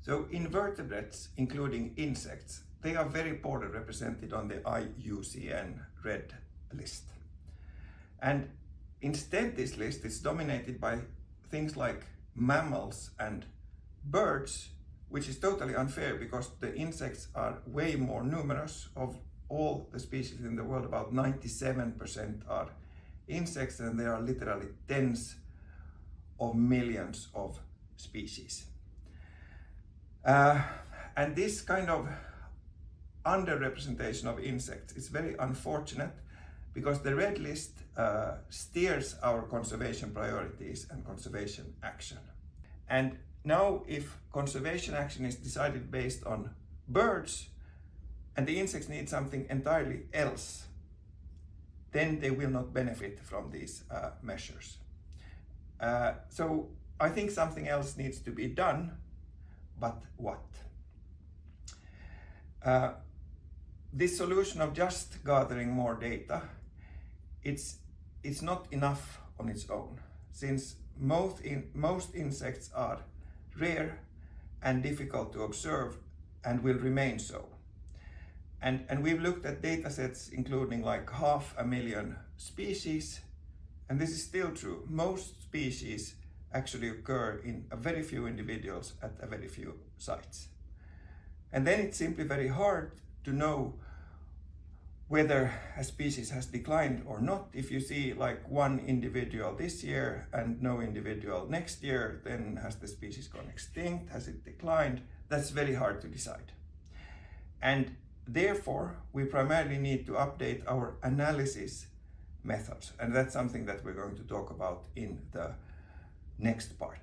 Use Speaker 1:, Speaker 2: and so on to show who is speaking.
Speaker 1: So invertebrates, including insects, they are very poorly represented on the IUCN Red List. And instead, this list is dominated by things like mammals and birds, which is totally unfair because the insects are way more numerous. Of all the species in the world, about 97% are insects, and there are literally tens of millions of species. And this kind of underrepresentation of insects is very unfortunate because the Red List steers our conservation priorities and conservation action. And now if conservation action is decided based on birds and the insects need something entirely else, then they will not benefit from these measures. So I think something else needs to be done, but what? This solution of just gathering more data, it's not enough on its own, since most insects are rare and difficult to observe and will remain so. And we've looked at data sets including like 500,000 species, and this is still true. Most species actually occur in a very few individuals at a very few sites. And then it's simply very hard to know whether a species has declined or not. If you see like one individual this year and no individual next year, then has the species gone extinct? Has it declined? That's very hard to decide. And therefore, we primarily need to update our analysis methods. And that's something that we're going to talk about in the next part.